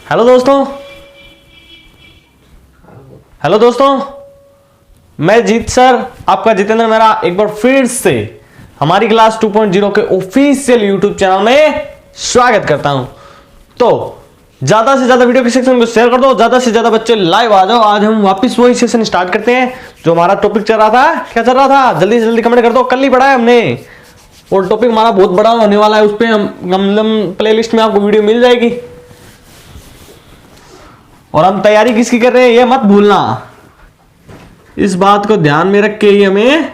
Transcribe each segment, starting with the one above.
Hello दोस्तों, मैं जीत sir, आपका जितेंद्र मेरा एक बार फिर से हमारी क्लास 2.0 के ऑफिशियल यूट्यूब चैनल में स्वागत करता हूं। तो ज्यादा से ज्यादा वीडियो के सेक्शन को शेयर कर दो, ज्यादा से ज्यादा बच्चे लाइव आ जाओ। आज हम वापस वही सेशन स्टार्ट करते हैं जो हमारा टॉपिक चल रहा था। क्या चल रहा था? जल्दी से जल्दी कमेंट कर दो। कल ही पढ़ा है हमने और टॉपिक हमारा बहुत बड़ा होने वाला है। उस पर हम प्लेलिस्ट में आपको वीडियो मिल जाएगी। और हम तैयारी किसकी कर रहे हैं ये मत भूलना, इस बात को ध्यान में रख के ही हमें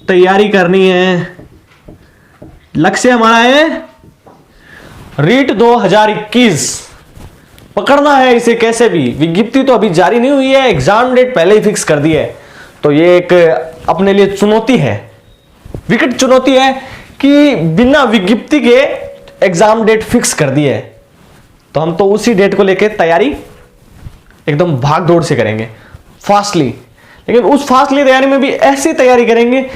तैयारी करनी है। लक्ष्य हमारा है रीट 2021 पकड़ना है इसे कैसे भी। विज्ञप्ति तो अभी जारी नहीं हुई है, एग्जाम डेट पहले ही फिक्स कर दी है। तो ये एक अपने लिए चुनौती है, विकट चुनौती है कि बिना विज्ञप्ति के एग्जाम डेट फिक्स कर दी है। तो हम तो उसी डेट को लेकर तैयारी एकदम भाग दौड़ से करेंगे, फास्टली। लेकिन उस फास्टली तैयारी में भी ऐसी तैयारी करेंगे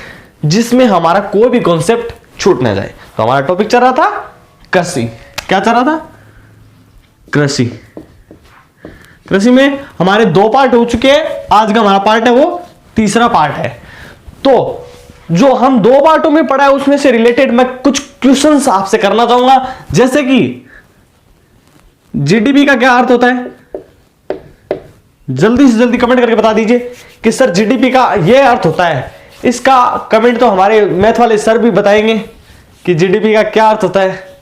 जिसमें हमारा कोई भी कॉन्सेप्ट छूट ना जाए। तो हमारा टॉपिक चल रहा था कृषि। क्या चल रहा था? कृषि। कृषि में हमारे 2 पार्ट हो चुके हैं। आज का हमारा पार्ट है वो तीसरा पार्ट है। तो जो हम 2 पार्टों में पढ़ा है उसमें से रिलेटेड मैं कुछ क्वेश्चंस आपसे करना चाहूंगा। जैसे कि जीडीपी का क्या अर्थ होता है? जल्दी से जल्दी कमेंट करके बता दीजिए कि सर जीडीपी का यह अर्थ होता है। इसका कमेंट तो हमारे मैथ वाले सर भी बताएंगे कि जीडीपी का क्या अर्थ होता है।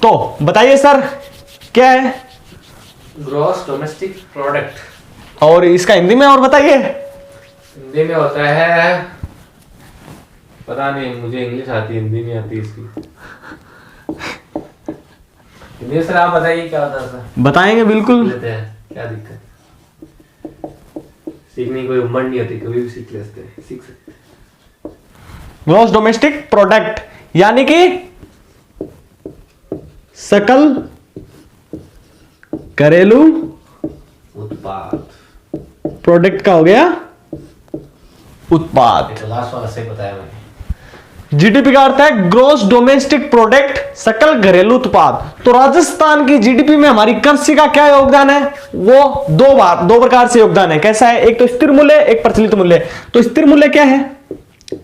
तो बताइए सर क्या है? Gross domestic product. और इसका हिंदी में और बताइए। हिंदी में होता है, पता नहीं, मुझे इंग्लिश आती है, हिंदी नहीं आती इसकी। हिंदी सर आप बताइए क्या होता है सर? बताएंगे बिल्कुल। लेते हैं, क्या दिक्कत? सीखने की कोई उम्र नहीं होती, कभी भी सीख लेते हैं, सीख सकते। ग्रॉस डोमेस्टिक प्रोडक्ट यानी कि सकल घरेलू उत्पाद। प्रोडक्ट का हो गया उत्पाद। तो लास्ट वाला सही बताया मैंने। जीडीपी का अर्थ है ग्रॉस डोमेस्टिक प्रोडक्ट, सकल घरेलू उत्पाद। तो राजस्थान की जीडीपी में हमारी कृषि का क्या योगदान है? वो दो प्रकार से योगदान है। कैसा है? एक तो स्थिर मूल्य, एक प्रचलित मूल्य। तो स्थिर मूल्य क्या है?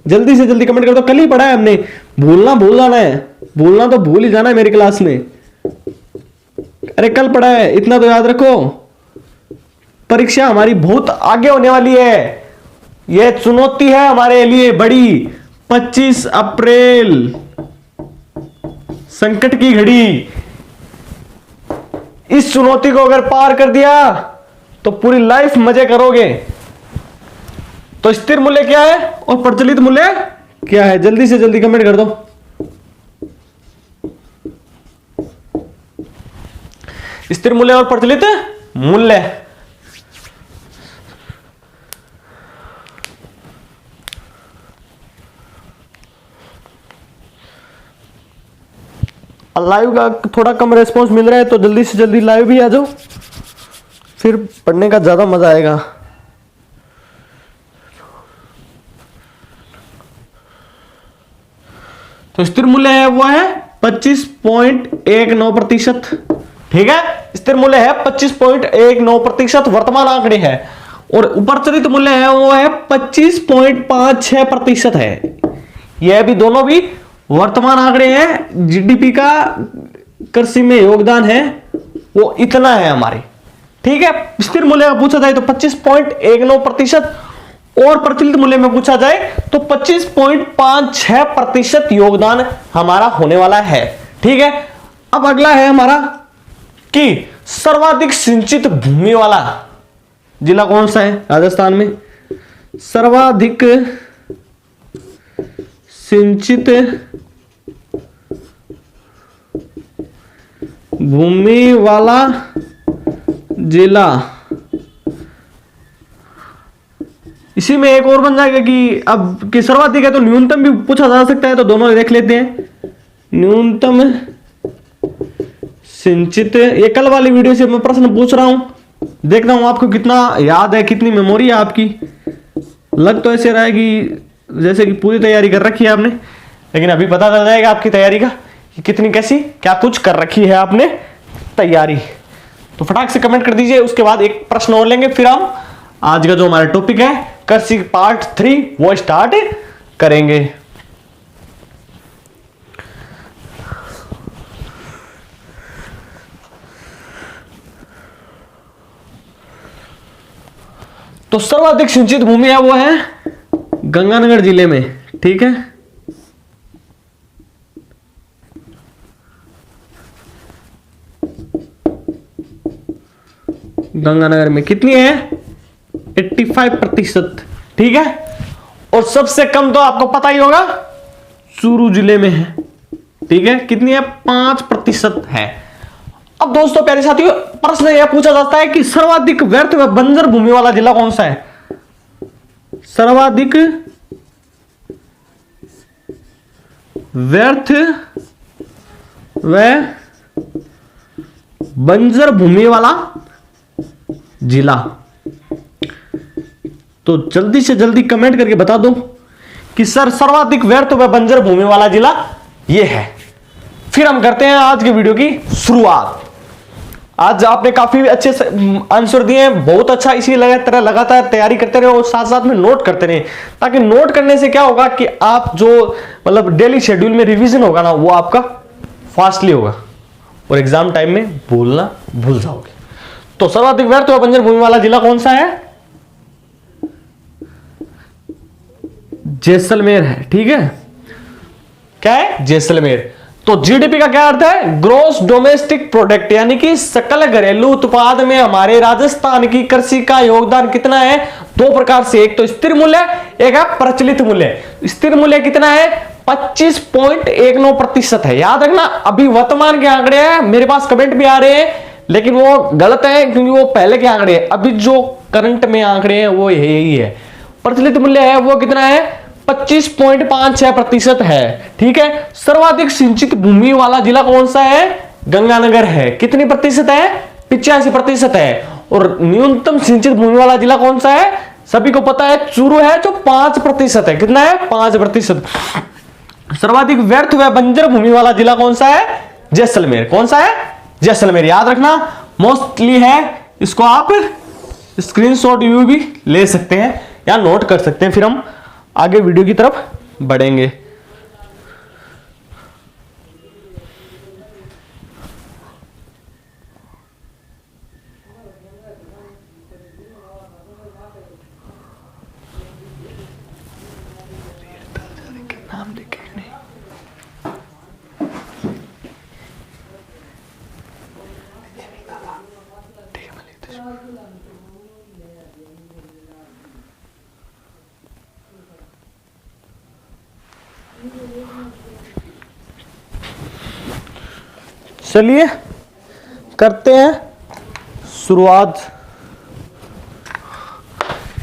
जल्दी से जल्दी कमेंट कर दो। कल ही पढ़ा है हमने, भूल जाना है, भूलना तो भूल ही जाना है मेरी क्लास में। अरे कल पढ़ा है, इतना तो याद रखो। परीक्षा हमारी बहुत आगे होने वाली है। यह चुनौती है हमारे लिए बड़ी। 25 अप्रैल संकट की घड़ी। इस चुनौती को अगर पार कर दिया तो पूरी लाइफ मजे करोगे। तो स्थिर मूल्य क्या है और प्रचलित मूल्य क्या है? जल्दी से जल्दी कमेंट कर दो। स्थिर मूल्य और प्रचलित मूल्य। लाइव का थोड़ा कम रेस्पॉन्स मिल रहा है तो जल्दी से जल्दी लाइव भी आ जाओ, फिर पढ़ने का ज्यादा मजा आएगा। तो स्थिर मूल्य है वो है 25.19%। ठीक है, स्थिर मूल्य है 25.19%, वर्तमान आंकड़े है। और प्रचलित मूल्य है वो है 25.56% है। यह भी दोनों भी वर्तमान आंकड़े हैं। जीडीपी का कृषि में योगदान है वो इतना है हमारे। ठीक है, स्थिर मूल्य का पूछा जाए तो 25.19% और प्रचलित मूल्य में पूछा जाए तो 25.56% योगदान हमारा होने वाला है। ठीक है, अब अगला है हमारा कि सर्वाधिक सिंचित भूमि वाला जिला कौन सा है राजस्थान में? सर्वाधिक सिंचित भूमि वाला जिला इसी में एक और बन जाएगा कि अब कि सर्वाधिक है तो न्यूनतम भी पूछा जा सकता है, तो दोनों देख लेते हैं। न्यूनतम सिंचित, ये कल वाली वीडियो से मैं प्रश्न पूछ रहा हूं, देखता हूं आपको कितना याद है, कितनी मेमोरी है आपकी। लग तो ऐसे रहा है कि जैसे कि पूरी तैयारी कर रखी है आपने, लेकिन अभी पता चल जाएगा आपकी तैयारी का कि कितनी कैसी क्या कुछ कर रखी है आपने तैयारी। तो फटाक से कमेंट कर दीजिए। उसके बाद एक प्रश्न और लेंगे, फिर हम आज का जो हमारा टॉपिक है कृषि पार्ट 3 वो स्टार्ट करेंगे। तो सर्वाधिक सिंचित भूमि है वो है गंगानगर जिले में, ठीक है। गंगानगर में कितनी है? 85%, ठीक है। और सबसे कम तो आपको पता ही होगा चूरू जिले में है, ठीक है। कितनी है? 5% है। अब दोस्तों प्यारे साथियों, प्रश्न यह पूछा जाता है कि सर्वाधिक व्यर्थ व बंजर भूमि वाला जिला कौन सा है? सर्वाधिक व्यर्थ व बंजर भूमि वाला जिला। तो जल्दी से जल्दी कमेंट करके बता दो कि सर सर्वाधिक व्यर्थ व बंजर भूमि वाला जिला ये है। फिर हम करते हैं आज के वीडियो की शुरुआत। आज आपने काफी अच्छे आंसर दिए हैं, बहुत अच्छा। इसी तरह लगातार तैयारी करते रहे और साथ साथ में नोट करते रहे, ताकि नोट करने से क्या होगा कि आप जो मतलब डेली शेड्यूल में रिवीजन होगा ना, वो आपका फास्टली होगा और एग्जाम टाइम में भूलना भूल जाओगे। तो सर्वाधिक व्यर्थ व बंजर भूमि वाला जिला कौन सा है? जैसलमेर है, ठीक है। क्या है? जैसलमेर। तो जीडीपी का क्या अर्थ है? ग्रोस डोमेस्टिक प्रोडक्ट, यानी कि सकल घरेलू उत्पाद में हमारे राजस्थान की कृषि का योगदान कितना है? दो प्रकार से, एक तो स्थिर मूल्य, एक है प्रचलित मूल्य। स्थिर मूल्य कितना है? 25.19% है। याद रखना, अभी वर्तमान के आंकड़े हैं, मेरे पास कमेंट भी आ रहे हैं, लेकिन वो गलत है क्योंकि वो पहले के आंकड़े हैं। अभी जो करंट में आंकड़े हैं वो यही है। प्रचलित मूल्य है वो कितना है? 25.56% है, ठीक है। सर्वाधिक सिंचित भूमि वाला जिला कौन सा है? गंगानगर है। कितनी प्रतिशत है? 85% है। और न्यूनतम सिंचित भूमि वाला जिला कौन सा है? सभी को पता है, चूरू है, जो 5% है। कितना है? 5%। सर्वाधिक व्यर्थ व बंजर भूमि वाला जिला कौन सा है? जैसलमेर। कौन सा है? जैसलमेर। याद रखना, मोस्टली है, इसको आप स्क्रीनशॉट व्यू भी ले सकते हैं या नोट कर सकते हैं। फिर हम आगे वीडियो की तरफ बढ़ेंगे। नाम लिखे नहीं। चलिए करते हैं शुरुआत।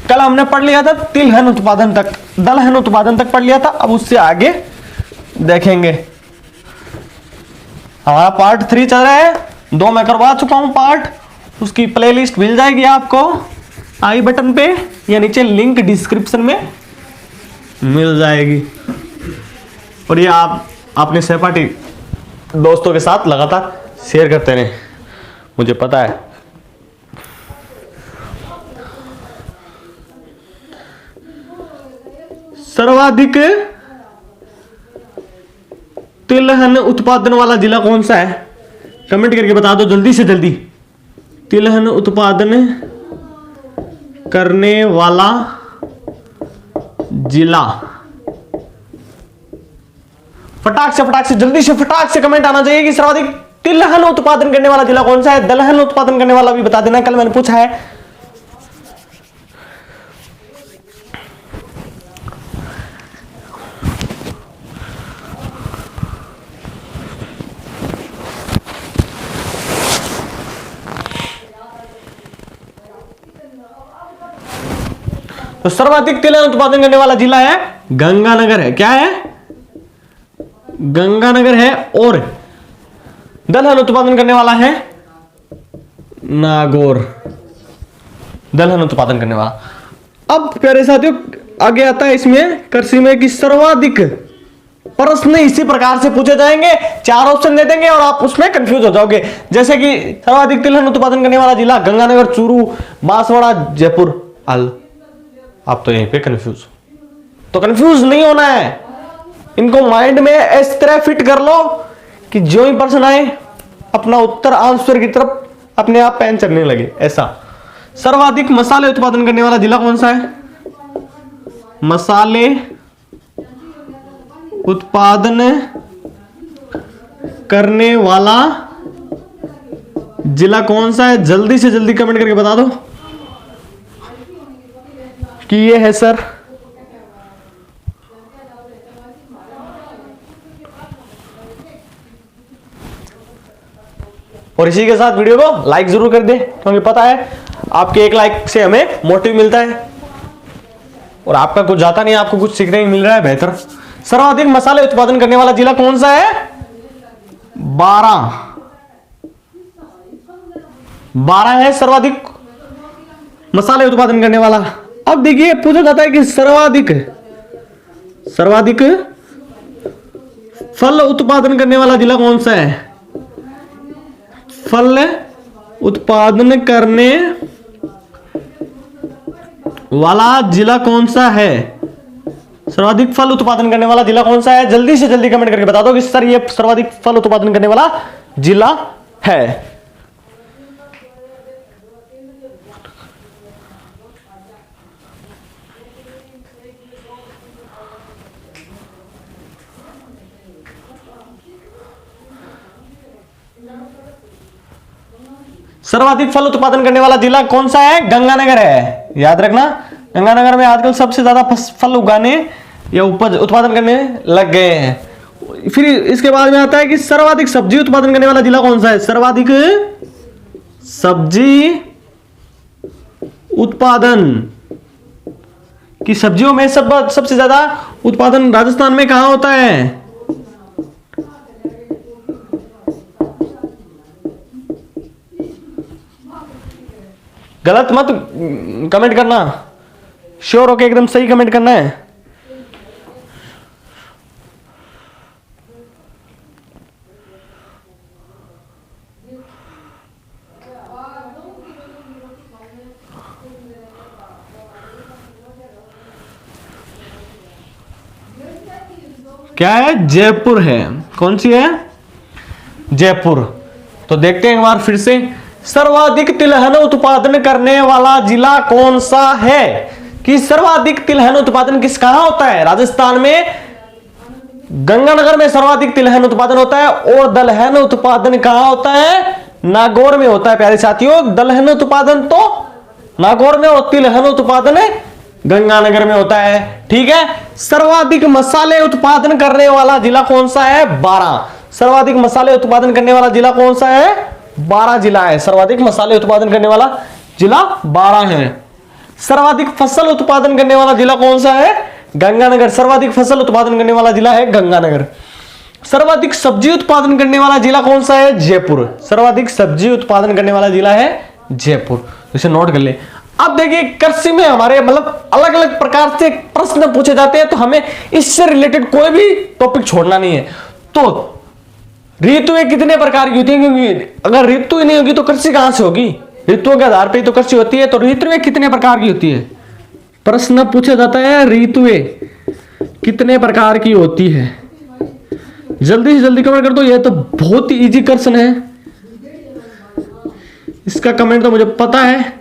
कल हमने पढ़ लिया था तिलहन उत्पादन तक, दलहन उत्पादन तक पढ़ लिया था। अब उससे आगे देखेंगे। हमारा पार्ट 3 चल रहा है, 2 मैं करवा चुका हूं पार्ट। उसकी प्लेलिस्ट मिल जाएगी आपको आई बटन पे या नीचे लिंक डिस्क्रिप्शन में मिल जाएगी। और ये आप अपने सहपाठी दोस्तों के साथ लगातार शेयर करते रहे, मुझे पता है। सर्वाधिक तिलहन उत्पादन वाला जिला कौन सा है? कमेंट करके बता दो जल्दी से जल्दी। तिलहन उत्पादन करने वाला जिला, फटाक से जल्दी से फटाक से कमेंट आना चाहिए कि सर्वाधिक तिलहन उत्पादन करने वाला जिला कौन सा है। दलहन उत्पादन करने वाला भी बता देना, कल मैंने पूछा है। तो सर्वाधिक तिलहन उत्पादन करने वाला जिला है गंगानगर है। क्या है? गंगानगर है। और दलहन उत्पादन करने वाला है नागौर, दलहन उत्पादन करने वाला। अब प्यारे साथियों आगे आता है इसमें कृषि में कि सर्वाधिक प्रश्न इसी प्रकार से पूछे जाएंगे, 4 ऑप्शन दे देंगे और आप उसमें कंफ्यूज हो जाओगे। जैसे कि सर्वाधिक तिलहन उत्पादन करने वाला जिला गंगानगर, चूरू, बांसवाड़ा, जयपुर, आल। आप तो यहीं पे कंफ्यूज, तो कंफ्यूज नहीं होना है, इनको माइंड में इस तरह फिट कर लो कि जो ही प्रश्न आए अपना उत्तर आंसर की तरफ अपने आप पेन चलने लगे। ऐसा सर्वाधिक मसाले उत्पादन करने वाला जिला कौन सा है? मसाले उत्पादन करने वाला जिला कौन सा है? जल्दी से जल्दी कमेंट करके बता दो कि ये है सर। और इसी के साथ वीडियो को लाइक जरूर कर दे, क्योंकि पता है आपके एक लाइक से हमें मोटिव मिलता है और आपका कुछ जाता नहीं, आपको कुछ सीखने को मिल रहा है बेहतर। सर्वाधिक मसाले उत्पादन करने वाला जिला कौन सा है? 12 है सर्वाधिक मसाले उत्पादन करने वाला। अब देखिए पूछा जाता है कि सर्वाधिक फल उत्पादन करने वाला जिला कौन सा है? फल उत्पादन करने वाला जिला कौन सा है? सर्वाधिक फल उत्पादन करने वाला जिला कौन सा है? जल्दी से जल्दी कमेंट करके बता दो कि सर ये सर्वाधिक फल उत्पादन करने वाला जिला है। सर्वाधिक फल उत्पादन करने वाला जिला कौन सा है? गंगानगर है। याद रखना, गंगानगर में आजकल सबसे ज्यादा फल उगाने या उपज उत्पादन करने लग गए हैं। फिर इसके बाद में आता है कि सर्वाधिक सब्जी उत्पादन करने वाला जिला कौन सा है? सर्वाधिक सब्जी उत्पादन की सब्जियों में सबसे ज्यादा उत्पादन राजस्थान में कहां होता है? गलत मत कमेंट करना, श्योर होके एकदम सही कमेंट करना है। क्या है? जयपुर है। कौन सी है? जयपुर। तो देखते हैं एक बार फिर से, सर्वाधिक तिलहन उत्पादन करने वाला जिला कौन सा है? कि सर्वाधिक तिलहन उत्पादन कहां होता है? राजस्थान में गंगानगर में सर्वाधिक तिलहन उत्पादन होता है। और दलहन उत्पादन कहां होता है? नागौर में होता है। प्यारे साथियों, दलहन उत्पादन तो नागौर में और तिलहन उत्पादन गंगानगर में होता है। ठीक है। सर्वाधिक मसाले उत्पादन करने वाला जिला कौन सा है? 12। सर्वाधिक मसाले उत्पादन करने वाला जिला कौन सा है? 12 जिला है। सर्वाधिक मसाले उत्पादन करने वाला जिला 12 है। सर्वाधिक फसल उत्पादन करने वाला जिला कौन सा है? गंगानगर। सर्वाधिक फसल उत्पादन करने वाला जिला है गंगानगर। सर्वाधिक सब्जी उत्पादन करने वाला जिला कौन सा है? जयपुर। सर्वाधिक सब्जी उत्पादन करने वाला जिला है जयपुर। इसे नोट कर ले। अब देखिए कृषि में हमारे मतलब अलग अलग प्रकार से प्रश्न पूछे जाते हैं, तो हमें इससे रिलेटेड कोई भी टॉपिक छोड़ना नहीं है। तो ऋतुएं कितने प्रकार की होती हैं? क्योंकि अगर ऋतु ही नहीं होगी तो कृषि कहां से होगी? ऋतुओं के आधार पर तो कृषि होती है। तो ऋतुएं कितने प्रकार की होती है? प्रश्न पूछा जाता है ऋतुएं कितने प्रकार की होती है? जल्दी से जल्दी कमेंट कर दो। यह तो बहुत ही इजी क्वेश्चन है, इसका कमेंट तो मुझे पता है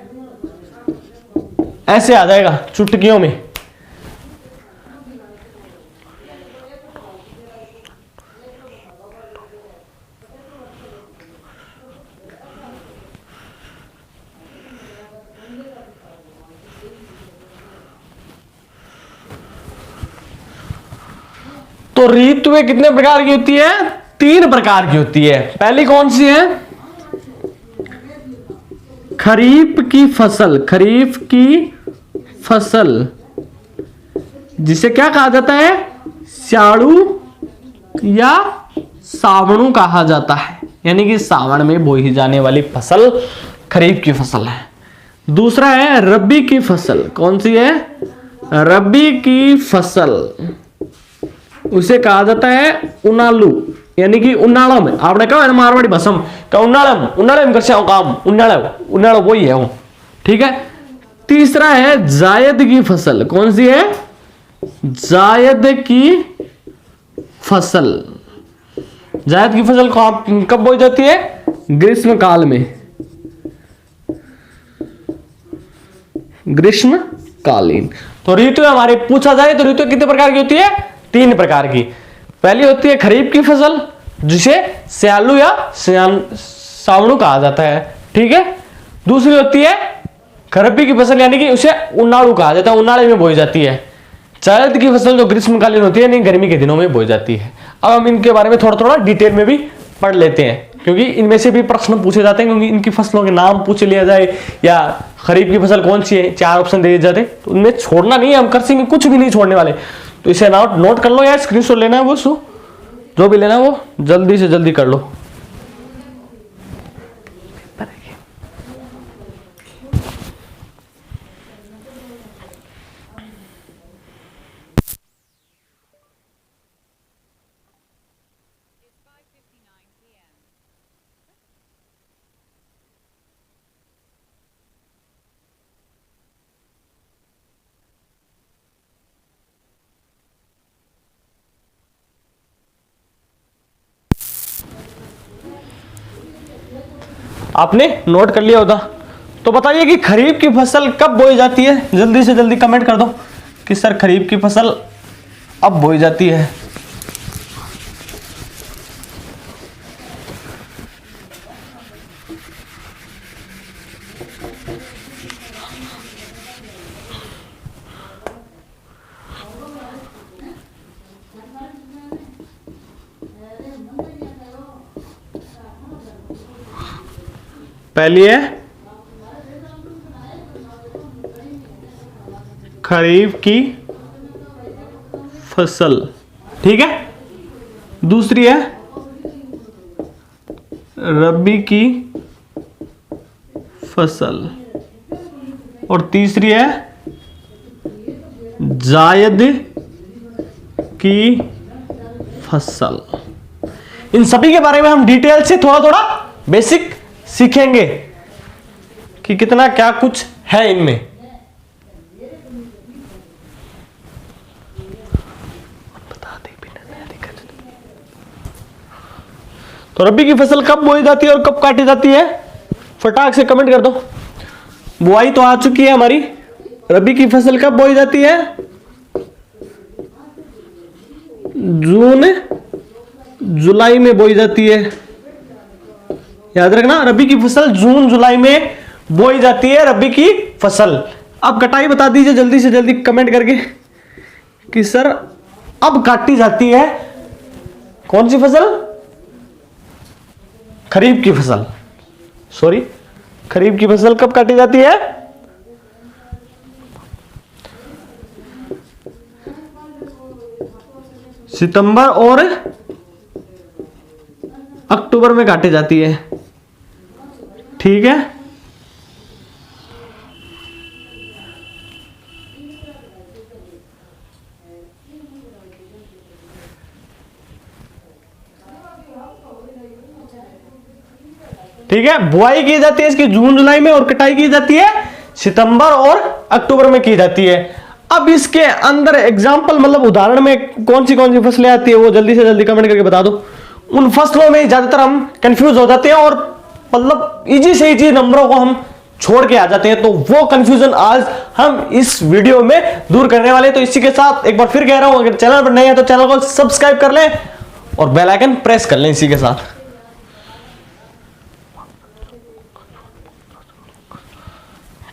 ऐसे आ जाएगा चुटकियों में। तो ऋतुएं कितने प्रकार की होती है? 3 प्रकार की होती है। पहली कौन सी है? खरीफ की फसल। खरीफ की फसल, जिसे क्या कहा जाता है, स्याड़ू या सावणु कहा जाता है, यानी कि सावन में बोई जाने वाली फसल खरीफ की फसल है। दूसरा है रबी की फसल। कौन सी है, रबी की फसल, उसे कहा जाता है उनालू, यानी कि उन्नाळम। आपने कहा है मारवाड़ी भाषा में का उन्नाळम, उन्नाळम कर से काम, उन्नाळो वही है वो, ठीक है। तीसरा है जायद की फसल। कौन सी है, जायद की फसल। जायद की फसल कब बोई जाती है, ग्रीष्म काल में, ग्रीष्मकालीन। तो ऋतु हमारे पूछा जाए तो ऋतु कितने प्रकार की होती है, 3 प्रकार की। पहली होती है खरीफ की फसल, जिसे स्यालू या सावणु कहा जाता है, ठीक है। दूसरी होती है रबी की फसल, यानी कि उसे उन्नाळू कहा जाता है, उन्नाळे में बोई जाती है। जायद की फसल जो ग्रीष्मकालीन होती है, नहीं गर्मी के दिनों में बोई जाती है। अब हम इनके बारे में थोड़ा थोड़ा डिटेल में भी पढ़ लेते हैं, क्योंकि इनमें से भी प्रश्न पूछे जाते हैं, क्योंकि इनकी फसलों के नाम पूछ लिया जाए या खरीफ की फसल कौन सी है, 4 ऑप्शन दे दिए जाते, तो उनमें छोड़ना नहीं है, हम कृषि में कुछ भी नहीं छोड़ने वाले। तो इसे नोट कर लो या स्क्रीनशॉट लेना है वो जो भी लेना है वो जल्दी से जल्दी कर लो। आपने नोट कर लिया होगा, तो बताइए कि खरीफ की फसल कब बोई जाती है, जल्दी से जल्दी कमेंट कर दो कि सर खरीफ की फसल अब बोई जाती है। पहली है खरीफ की फसल, ठीक है। दूसरी है रबी की फसल, और तीसरी है जायद की फसल। इन सभी के बारे में हम डिटेल से थोड़ा थोड़ा बेसिक सीखेंगे कि कितना क्या कुछ है इनमें। तो रबी की फसल कब बोई जाती है और कब काटी जाती है, फटाक से कमेंट कर दो। बुआई तो आ चुकी है हमारी। रबी की फसल कब बोई जाती है, जून जुलाई में बोई जाती है। याद रखना, रबी की फसल जून जुलाई में बोई जाती है, रबी की फसल। अब कटाई बता दीजिए जल्दी से जल्दी कमेंट करके कि सर अब काटी जाती है कौन सी फसल, खरीफ की फसल। सॉरी, खरीफ की फसल कब काटी जाती है, सितंबर और अक्टूबर में काटी जाती है, ठीक है। ठीक है, बुआई की जाती है इसकी जून जुलाई में और कटाई की जाती है सितंबर और अक्टूबर में की जाती है। अब इसके अंदर एग्जाम्पल मतलब उदाहरण में कौन सी फसलें आती है वो जल्दी से जल्दी कमेंट करके बता दो। उन फसलों में ज्यादातर हम कंफ्यूज हो जाते हैं और मतलब इजी से इजी नंबरों को हम छोड़ के आ जाते हैं, तो वो कंफ्यूजन आज हम इस वीडियो में दूर करने वाले हैं। तो इसी के साथ एक बार फिर कह रहा हूं, अगर चैनल पर नए हैं तो चैनल को सब्सक्राइब कर लें और बेल आइकन प्रेस कर लें। इसी के साथ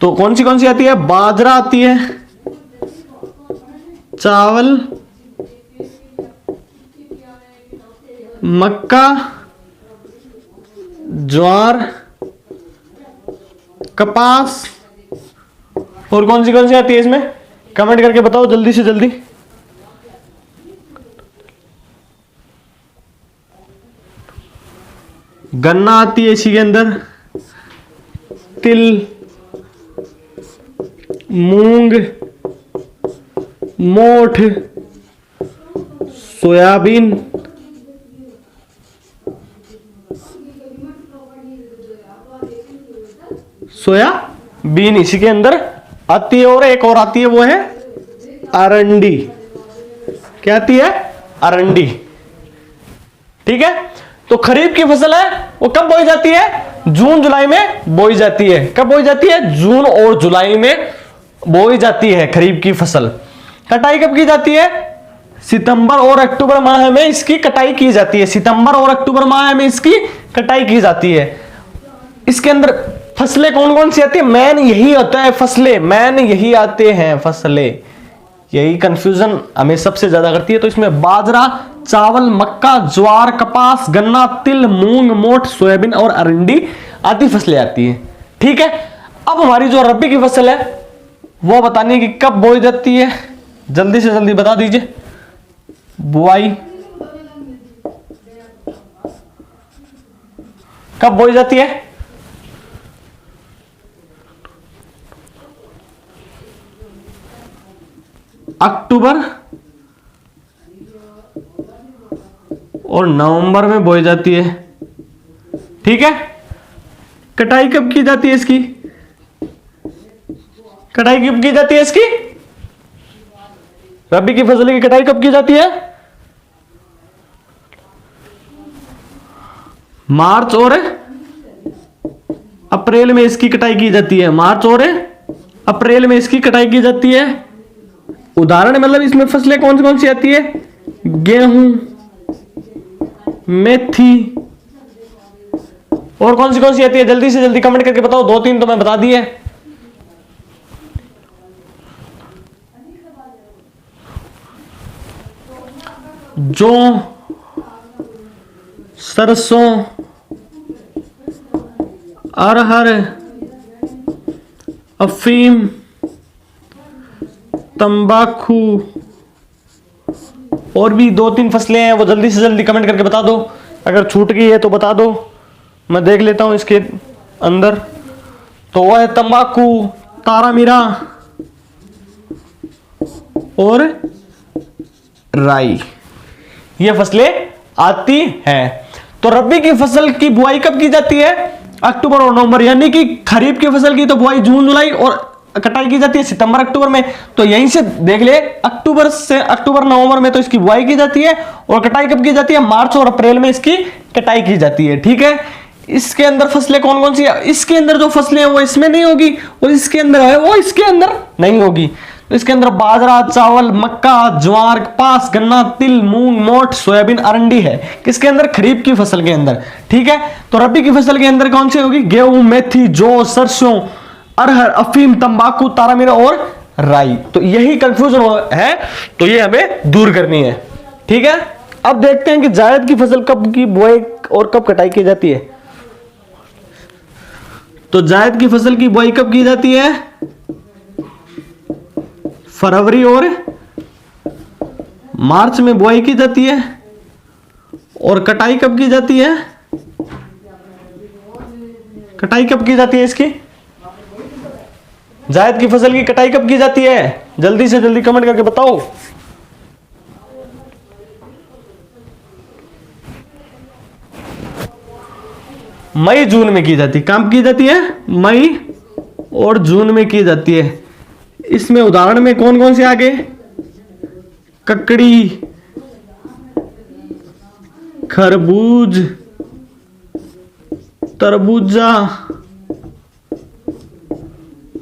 तो कौन सी आती है, बाजरा आती है, चावल, मक्का, ज्वार, कपास, और कौन सी आती है इसमें, कमेंट करके बताओ जल्दी से जल्दी। गन्ना आती है इसी के अंदर, तिल, मूंग, मोठ, सोयाबीन, सोयाबीन इसी के अंदर आती है। और एक और आती है, वो है अरंडी। क्या आती है, अरंडी। ठीक है, तो खरीफ की फसल है वो कब बोई जाती है, जून जुलाई में बोई जाती है। कब बोई जाती है, जून और जुलाई में बोई जाती है खरीफ की फसल। कटाई कब की जाती है, सितंबर और अक्टूबर माह में इसकी कटाई की जाती है। सितंबर और अक्टूबर माह में इसकी कटाई की जाती है। इसके अंदर फसलें कौन कौन सी आती है, मैन यही होता है, फसलें मैन यही आते हैं, फसलें। यही कंफ्यूजन हमें सबसे ज्यादा करती है। तो इसमें बाजरा, चावल, मक्का, ज्वार, कपास, गन्ना, तिल, मूंग, मोठ, सोयाबीन और अरंडी आदि फसलें आती हैं। ठीक है, अब हमारी जो रबी की फसल है वो बतानी कि कब बोई जाती है, जल्दी से जल्दी बता दीजिए। बुआई कब बोई जाती है, अक्टूबर और नवंबर में बोई जाती है। ठीक है, कटाई कब की जाती है इसकी, कटाई कब की जाती है इसकी, रबी की फसल की कटाई कब की जाती है, मार्च और अप्रैल में इसकी कटाई की जाती है। मार्च और अप्रैल में इसकी कटाई की जाती है। उदाहरण मतलब इसमें फसलें कौन सी आती है, गेहूं, मेथी और कौन सी आती है, जल्दी से जल्दी कमेंट करके बताओ। 2-3 तो मैं बता दिए। जौ, सरसों, अरहर, अफीम, तंबाकू और भी 2-3 फसलें हैं, वो जल्दी से जल्दी कमेंट करके बता दो। अगर छूट गई है तो बता दो, मैं देख लेता हूं इसके अंदर। तो वह है तंबाकू, तारामीरा और राई, ये फसलें आती हैं। तो रबी की फसल की बुआई कब की जाती है, अक्टूबर और नवंबर, यानी कि खरीफ की फसल की तो बुआई जून जुलाई और कटाई की जाती है सितंबर अक्टूबर में। तो यहीं से देख ले, अक्टूबर नवंबर में तो इसकी बुआई की जाती है और कटाई कब की जाती है, मार्च और अप्रैल में इसकी कटाई की जाती है। ठीक है, इसके अंदर फसलें कौन सी है, इसके अंदर जो फसलें हैं वो इसमें नहीं होगी और इसके अंदर है वो इसके अंदर नहीं होगी। तो इसके अंदर बाजरा, चावल, मक्का, ज्वार, कपास, गन्ना, तिल, मूंग, मोठ, सोयाबीन, अरंडी है। किसके अंदर, खरीफ की फसल के अंदर। ठीक है, तो रबी की फसल के अंदर कौन सी होगी, गेहूं, मेथी, जौ, सरसों, अरहर, अफीम, तंबाकू, तारामीरा और राई। तो यही कंफ्यूजन है, तो ये हमें दूर करनी है। ठीक है, अब देखते हैं कि जायद की फसल कब की बुआई और कब कटाई की जाती है। तो जायद की फसल की बुआई कब की जाती है, फरवरी और मार्च में बुआई की जाती है। और कटाई कब की जाती है, कटाई कब की जाती है इसकी, जायद की फसल की कटाई कब की जाती है, जल्दी से जल्दी कमेंट करके बताओ। मई जून में की जाती है। कब की जाती है, मई और जून में की जाती है। इसमें उदाहरण में कौन से आगे, ककड़ी, खरबूज, तरबूजा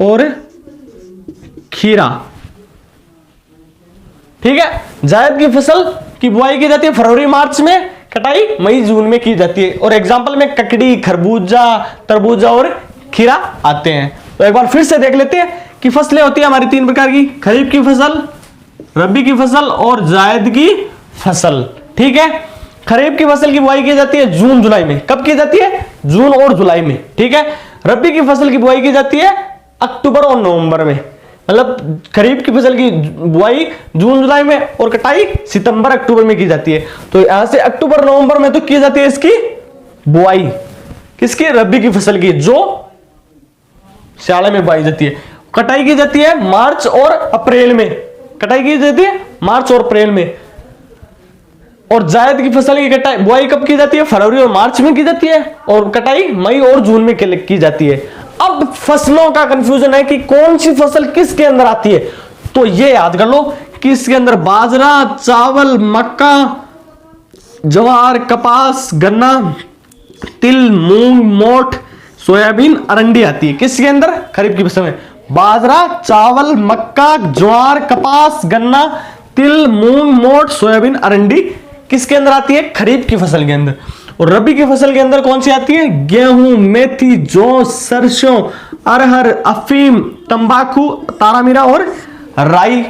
और खीरा। ठीक है, जायद की फसल की बुआई की जाती है फरवरी मार्च में, कटाई मई जून में की जाती है। और एग्जाम्पल में ककड़ी, खरबूजा, तरबूजा और खीरा आते हैं। तो एक बार फिर से देख लेते हैं कि फसलें होती है हमारी 3 प्रकार की, खरीफ की फसल, रबी की फसल और जायद की फसल। ठीक है, खरीफ की फसल की बुआई की जाती है जून जुलाई में। कब की जाती है, जून और जुलाई में। ठीक है, रबी की फसल की बुआई की जाती है अक्टूबर और नवंबर में। मतलब खरीफ की फसल की बुआई जून जुलाई में और कटाई सितंबर अक्टूबर में की जाती है। तो यहां से अक्टूबर नवंबर में तो की जाती है इसकी बुआई, किसकी, रबी की फसल की, जो सियाले में बुआई जाती है। कटाई की जाती है मार्च और अप्रैल में, कटाई की जाती है मार्च और अप्रैल में। और जायद की फसल की कटाई बुआई कब की जाती है, फरवरी और मार्च में की जाती है, और कटाई मई और जून में की जाती है। अब फसलों का कंफ्यूजन है कि कौन सी फसल किसके अंदर आती है, तो ये याद कर लो कि इसके अंदर बाजरा, चावल, मक्का, ज्वार, कपास, गन्ना, तिल, मूंग, मोठ, सोयाबीन, अरंडी आती है। किसके अंदर, खरीफ की फसल में। बाजरा, चावल, मक्का, ज्वार, कपास, गन्ना, तिल, मूंग, मोठ, सोयाबीन, अरंडी किसके अंदर आती है, खरीफ की फसल के अंदर। और रबी की फसल के अंदर कौन सी आती है, गेहूं, मेथी, जौ, सरसों, अरहर, अफीम, तंबाकू, तारामीरा और राई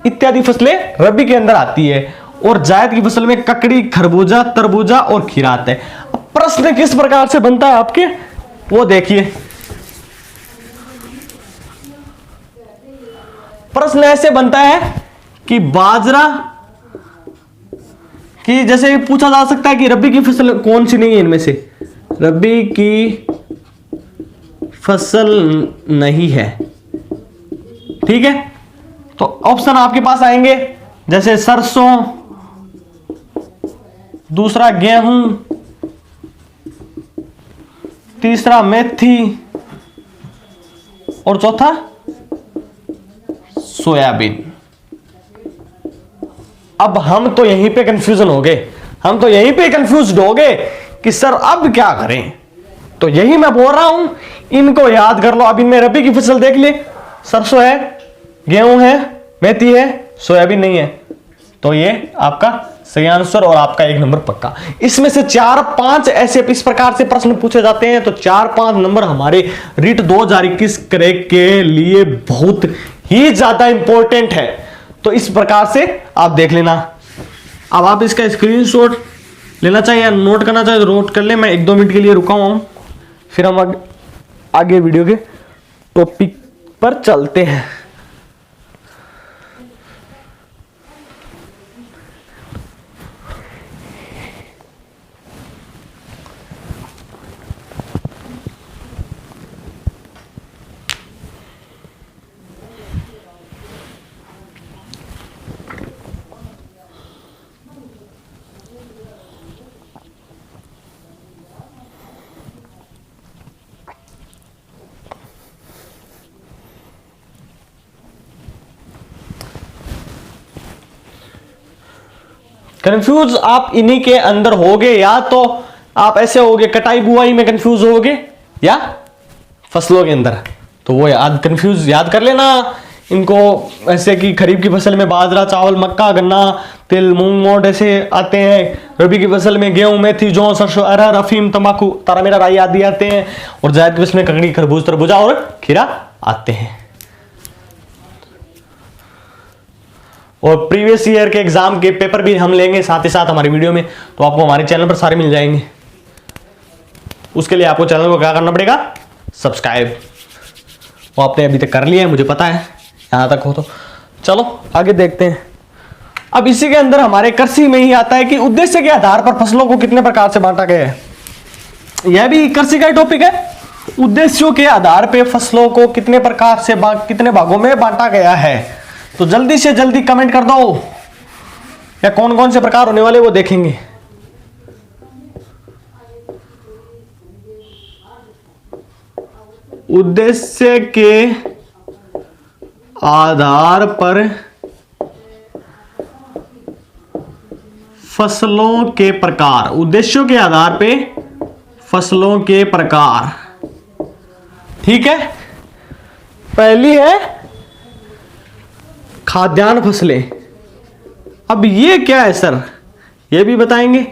इत्यादि फसलें रबी के अंदर आती है। और जायद की फसल में ककड़ी, खरबूजा, तरबूजा और खीरा आता है। अब प्रश्न किस प्रकार से बनता है आपके, वो देखिए। प्रश्न ऐसे बनता है कि बाजरा कि जैसे पूछा जा सकता है कि रबी की फसल कौन सी नहीं है इनमें से, रबी की फसल नहीं है, ठीक है। तो ऑप्शन आपके पास आएंगे जैसे सरसों, दूसरा गेहूं, तीसरा मेथी और चौथा सोयाबीन। अब हम तो यहीं पे कंफ्यूजन हो गए, हम तो यहीं पे कंफ्यूज्ड हो गए कि सर अब क्या करें। तो यही मैं बोल रहा हूं, इनको याद कर लो। अब इनमें रबी की फसल देख ले, सरसों है, गेहूं है, मेथी है, सोयाबीन नहीं है, तो ये आपका सही आंसर और आपका 1 नंबर पक्का। इसमें से 4-5 ऐसे इस प्रकार से प्रश्न पूछे जाते हैं, तो 4-5 नंबर हमारे रीट 2021 क्रैक के लिए बहुत ही ज्यादा इंपॉर्टेंट है। तो इस प्रकार से आप देख लेना। अब आप इसका स्क्रीनशॉट लेना चाहिए या नोट करना चाहिए तो नोट कर ले। मैं 1-2 मिनट के लिए रुका हूं, फिर हम आगे वीडियो के टॉपिक पर चलते हैं। कंफ्यूज आप इन्हीं के अंदर होगे, या तो आप ऐसे होगे कटाई बुआई में कंफ्यूज होगे या फसलों के अंदर। तो वो कंफ्यूज याद कर लेना इनको, ऐसे कि खरीफ की फसल में बाजरा, चावल, मक्का, गन्ना, तिल, मूंग, मोठ ऐसे आते हैं। रबी की फसल में गेहूं, मेथी, जौ, सरसों, अरहर, अफीम, तंबाकू, तारामीरा, राई आदि आते हैं। और जायद की फसल में ककड़ी, खरबूज, तरबूजा और खीरा आते हैं। और प्रीवियस ईयर के एग्जाम के पेपर भी हम लेंगे साथ ही साथ हमारी वीडियो में, तो आपको हमारे चैनल पर सारे मिल जाएंगे। उसके लिए आपको चैनल को क्या करना पड़ेगा, सब्सक्राइब। वो आपने अभी तक कर लिया है, मुझे पता है, यहां तक हो तो। चलो आगे देखते हैं। अब इसी के अंदर हमारे कृषि में ही आता है कि उद्देश्य के आधार पर फसलों को कितने प्रकार से बांटा गया है। यह भी कृषि का टॉपिक है। उद्देश्यों के आधार पर फसलों को कितने प्रकार से कितने भागों में बांटा गया है, तो जल्दी से जल्दी कमेंट कर दो, या कौन कौन से प्रकार होने वाले वो देखेंगे। उद्देश्य के आधार पर फसलों के प्रकार, उद्देश्यों के आधार पे फसलों के प्रकार, ठीक है। पहली है खाद्यान्न फसलें। अब ये क्या है सर, ये भी बताएंगे।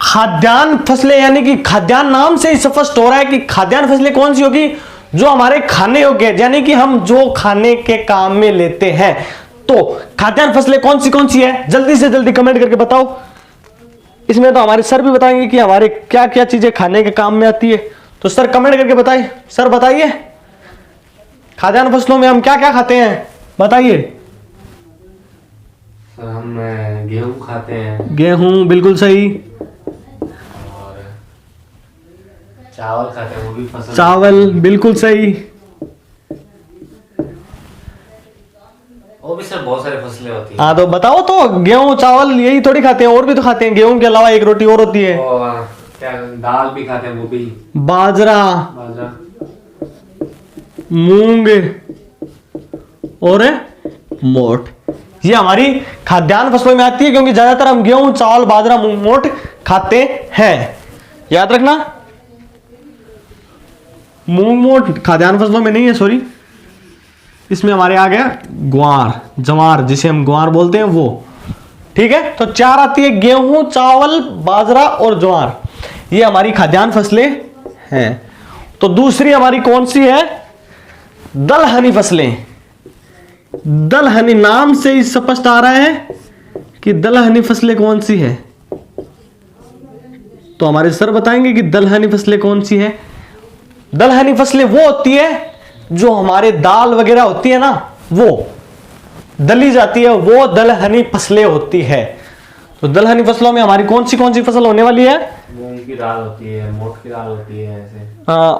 खाद्यान्न फसलें यानी कि खाद्यान्न नाम से ही स्पष्ट हो रहा है कि खाद्यान्न फसलें कौन सी होगी, जो हमारे खाने योग्य है, यानी कि हम जो खाने के काम में लेते हैं। तो खाद्यान्न फसलें कौन सी है, जल्दी से जल्दी कमेंट करके बताओ। इसमें तो हमारे सर भी बताएंगे कि हमारे क्या क्या चीजें खाने के काम में आती है। तो सर कमेंट करके बताइए, सर बताइए खाद्यान्न फसलों में हम क्या क्या खाते हैं, बताइए। सर हम गेहूं खाते हैं, गेहूं बिल्कुल सही, और चावल खाते हैं, वो भी फसल। चावल बिल्कुल सही, वो भी सर बहुत सारी फसलें होती हैं। हाँ तो बताओ तो, गेहूं चावल यही थोड़ी खाते हैं, और भी तो खाते हैं, गेहूं के अलावा एक रोटी और होती है, और क्या दाल भी खाते हैं, वो भी बाजरा, बाजरा। मूंग और मोठ, ये हमारी खाद्यान्न फसलों में आती है, क्योंकि ज्यादातर हम गेहूं चावल बाजरा मूंग मोठ खाते हैं, याद रखना। मूंग मोठ खाद्यान्न फसलों में नहीं है, सॉरी, इसमें हमारे आ गया ग्वार, जवार, जिसे हम ग्वार बोलते हैं वो, ठीक है। तो 4 आती है, गेहूं चावल बाजरा और ज्वार, ये हमारी खाद्यान्न फसलें हैं। तो दूसरी हमारी कौन सी है, दलहनी फसलें। दलहनी नाम से ही स्पष्ट आ रहा है कि दलहनी फसलें कौन सी है, तो हमारे सर बताएंगे कि दलहनी फसलें कौन सी है। दलहनी फसलें वो होती है जो हमारे दाल वगैरह होती है ना, वो दली जाती है, वो दलहनी फसलें होती है। तो दलहनी फसलों में हमारी कौन सी फसल होने वाली है, मूंग की दाल होती है, मोठ की दाल होती है, ऐसे।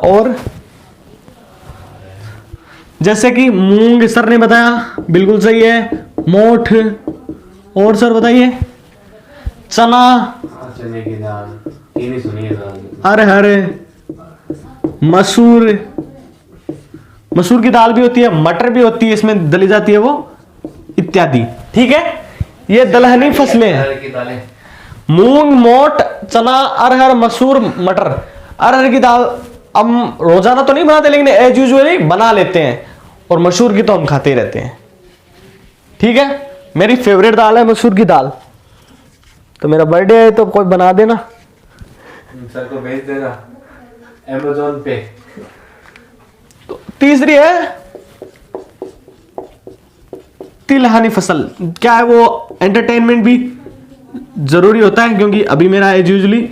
और जैसे कि मूंग सर ने बताया, बिल्कुल सही है, मोठ, और सर बताइए, चना, चने की दाल, तीन ही सुनी है दाल। अरहर, मसूर, मसूर की दाल भी होती है, मटर भी होती है, इसमें दली जाती है वो, इत्यादि, ठीक है। ये दलहनी फसलें हैं, की दालें। मूंग मोठ चना अरहर मसूर मटर। अरहर की दाल हम रोजाना तो नहीं बनाते, लेकिन एज यूजुअली बना लेते हैं, और मसूर की तो हम खाते ही रहते हैं, ठीक है। मेरी फेवरेट दाल है मसूर की दाल, तो मेरा बर्थडे है तो कोई बना देना, सर को भेज देना अमेज़न पे। तो तीसरी है तिलहनी फसल, क्या है वो, एंटरटेनमेंट भी जरूरी होता है, क्योंकि अभी मेरा एज यूजुअली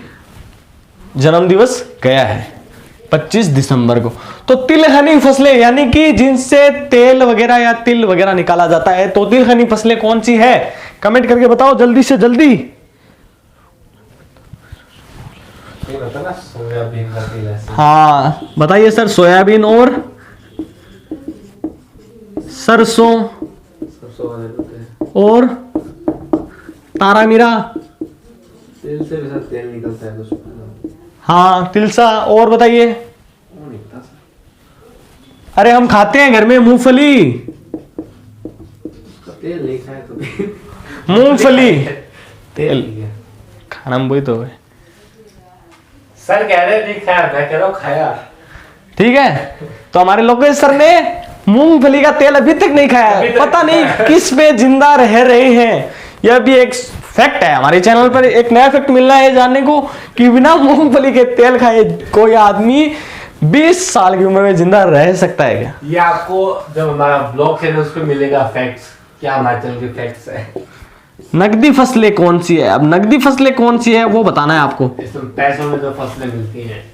जन्म दिवस गया है 25 दिसंबर को। तो तिलहनी फसलें यानी कि जिनसे तेल वगैरह या तिल वगैरह निकाला जाता है, तो तिलहनी फसलें कौन सी है, कमेंट करके बताओ जल्दी से जल्दी। ना सोयाबीन का तेल ऐसे। हाँ बताइए सर, सोयाबीन और सरसों सरसों वाले होते हैं, और तारा मीरा, तेल से भी सर तेल निकलता है कुछ। हाँ तिलसा, और बताइए। वो निकलता सर। अरे हम खाते हैं घर में मूंगफली, तेल नहीं खाया तो मूंगफली तेल खाना में वही तो है, सर कह रहे नहीं खाया, मैं कह रहा हूँ खाया। ठीक है। तो हमारे लोकेश सर ने मूंगफली का तेल अभी तक नहीं खाया, पता नहीं किस पे जिंदा रह रहे हैं। यह भी एक फैक्ट है, हमारे चैनल पर एक नया फैक्ट मिल रहा है जानने को कि बिना मूंगफली के तेल खाए कोई आदमी 20 साल की उम्र में जिंदा रह सकता है क्या? ये आपको जब हमारा ब्लॉग है उस पर मिलेगा फैक्ट्स, क्या हमारे चैनल के फैक्ट्स है। नकदी फसलें कौन सी है, अब नकदी फसलें कौन सी है वो बताना है आपको। इसमें पैसों में जो फसलें मिलती हैं।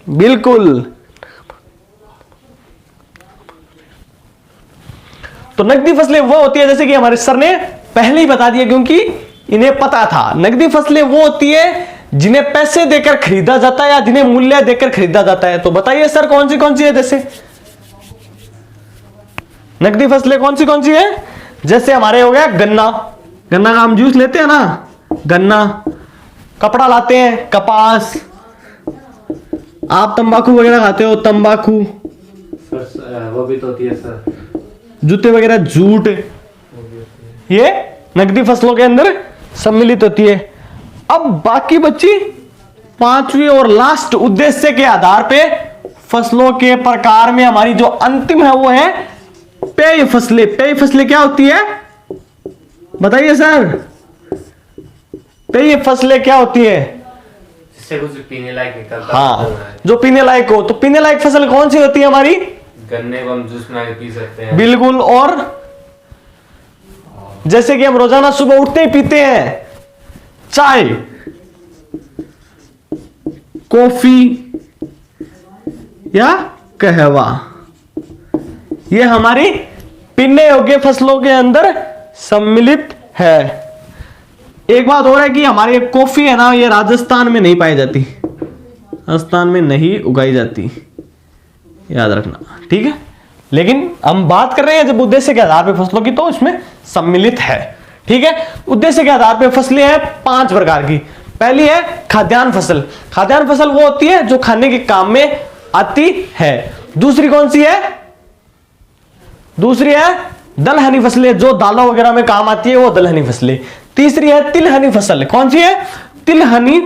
बिल्कुल, तो नकदी फसलें वो होती है, जैसे कि हमारे सर ने पहले ही बता दिया क्योंकि इन्हें पता था। नकदी फसलें वो होती है जिन्हें पैसे देकर खरीदा जाता है या जिन्हें मूल्य देकर खरीदा जाता है। तो बताइए सर कौन सी है, जैसे नकदी फसलें कौन सी है? जैसे हमारे हो गया गन्ना, गन्ना का हम जूस लेते हैं ना, गन्ना, कपड़ा लाते हैं कपास, आप तंबाकू वगैरह खाते हो तंबाकू, वो भी तो होती है सर, जूते वगैरह जूट, ये नकदी फसलों के अंदर सम्मिलित होती है। अब बाकी बची पांचवी और लास्ट उद्देश्य के आधार पे फसलों के प्रकार में हमारी जो अंतिम है वो है पेय फसलें। पेय फसलें क्या होती है बताइए सर, पेय फसलें क्या होती है? जिससे कुछ पीने लायक निकलता है। हाँ, जो पीने लायक हो। तो पीने लायक फसल कौन सी होती है हमारी? गन्ने को हम जूस बना के पी सकते हैं। बिल्कुल, और जैसे कि हम रोजाना सुबह उठते ही पीते हैं चाय, कॉफी, या कहवा, ये हमारी पीने योग्य फसलों के अंदर सम्मिलित है। एक बात और है कि हमारी कॉफी है ना, ये राजस्थान में नहीं पाई जाती, राजस्थान में नहीं उगाई जाती, याद रखना, ठीक है। लेकिन हम बात कर रहे हैं जब उद्देश्य के आधार पर फसलों की, तो इसमें सम्मिलित है, ठीक है। उद्देश्य के आधार पर फसलें हैं 5 प्रकार की। पहली है खाद्यान्न फसल। खाद्यान्न फसल वो होती है जो खाने के काम में आती है। दूसरी कौन सी है? दूसरी है दलहनी फसलें, जो दालों वगैरह में काम आती है, वो दलहनी फसलें। तीसरी है तिलहनी फसल। कौन सी है? तिलहनी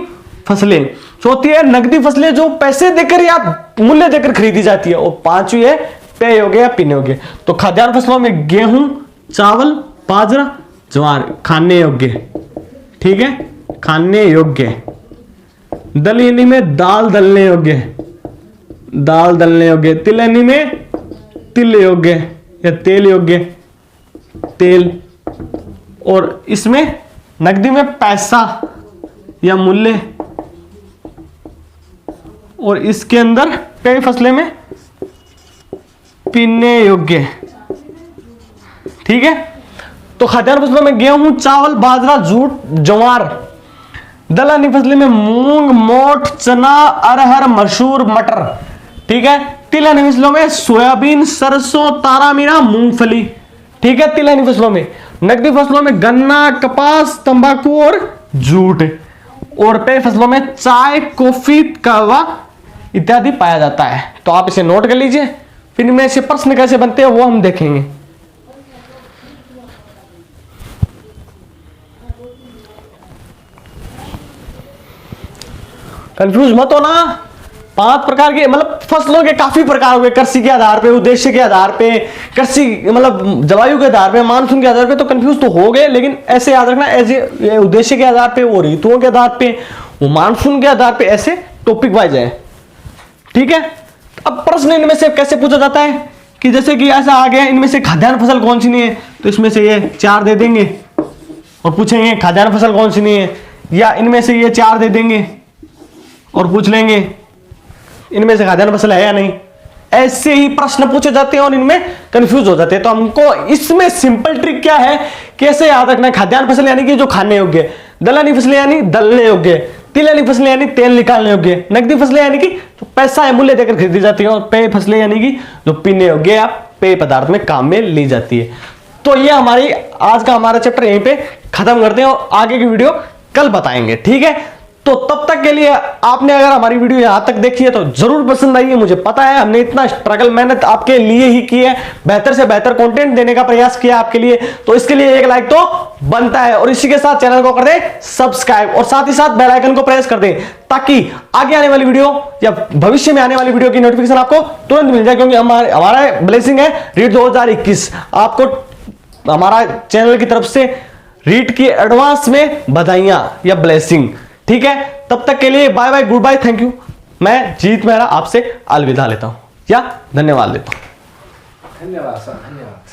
फसलें। चौथी है नकदी फसलें, जो पैसे देकर या मूल्य देकर खरीदी जाती है। और पांचवी है पेय योग्य या पीने योग्य। तो खाद्यान्न फसलों में गेहूं, चावल, बाजरा, ज्वार खाने योग्य, ठीक है, खाने योग्य। दलहनी में दाल दलने योग्य, दाल दलने योग्य। तिलहनी में तिल योग्य या तेल योग्य, तेल। और इसमें नकदी में पैसा या मूल्य। और इसके अंदर कई फसलें में पीने योग्य, ठीक है। तो खाद्यान्न फसलों में गेहूं, चावल, बाजरा, जूट, ज्वार। दलहनी फसलें में मूंग, मोठ, चना, अरहर, मसूर, मटर, ठीक है। तिलहनी फसलों में सोयाबीन, सरसों, तारा मीरा, मूंगफली, ठीक है, तिलहनी फसलों में। नकदी फसलों में गन्ना, कपास, तंबाकू और जूट। और पेय फसलों में चाय, कॉफी, कहवा इत्यादि पाया जाता है। तो आप इसे नोट कर लीजिए, फिर इनमें से प्रश्न कैसे बनते हैं वो हम देखेंगे। कंफ्यूज मत हो ना। 5 प्रकार के, मतलब फसलों के काफी प्रकार हो गए, कृषि के आधार पे, उद्देश्य के आधार पे, कृषि मतलब जलवायु के आधार पे, मानसून के आधार पे। तो कंफ्यूज तो हो गए, लेकिन ऐसे याद रखना, ऐसे उद्देश्य के आधार पे, वो ऋतुओं के आधार पे, वो मानसून के आधार पे, ऐसे टॉपिक वाइज है, ठीक है। अब प्रश्न इनमें से कैसे पूछा जाता है कि जैसे कि ऐसा आ गया, इनमें से खाद्यान्न फसल कौन सी नहीं है, तो इसमें से ये 4 दे देंगे और पूछेंगे खाद्यान्न फसल कौन सी नहीं है, या इनमें से ये 4 दे देंगे और पूछ लेंगे इनमें से खाद्यान्न फसल है या नहीं। ऐसे ही प्रश्न पूछे जाते हैं और इनमें कंफ्यूज हो जाते हैं। तो हमको इसमें सिंपल ट्रिक क्या है, कैसे याद रखना है। खाद्यान्न फसल यानी कि जो खाने योग्य, दलहनी फसलें यानी दलने योग्य, तिलहनी फसलें यानी तेल निकालने योग्य, नकदी फसलें यानी कि जो पैसा है मूल्य देकर खरीदी जाती है, और पेय फसलें यानी कि जो पीने योग्य या पेय पदार्थ में काम में ली जाती है। तो ये हमारी आज का हमारा चैप्टर यहीं पे खत्म करते हैं और आगे की वीडियो कल बताएंगे, ठीक है। तो तब तक के लिए आपने अगर हमारी वीडियो यहां तक देखी है तो जरूर पसंद आई है। मुझे पता है हमने इतना स्ट्रगल मेहनत आपके लिए ही की है, बेहतर से बेहतर कंटेंट देने का प्रयास किया आपके लिए। तो इसके लिए एक लाइक तो बनता है, और इसी के साथ चैनल को कर दें सब्सक्राइब, और साथ ही साथ बेल आइकन को प्रेस कर दें, ताकि आगे आने वाली वीडियो या भविष्य में आने वाली वीडियो की नोटिफिकेशन आपको तुरंत मिल जाए। क्योंकि हमारा ब्लेसिंग है रीट 2021, आपको हमारा चैनल की तरफ से रीट की एडवांस में बधाइयां या ब्लेसिंग, ठीक है। तब तक के लिए bye bye, good bye, thank you. मैं जीत मेहरा आपसे अलविदा लेता हूं या धन्यवाद लेता हूं। धन्यवाद सर, धन्यवाद।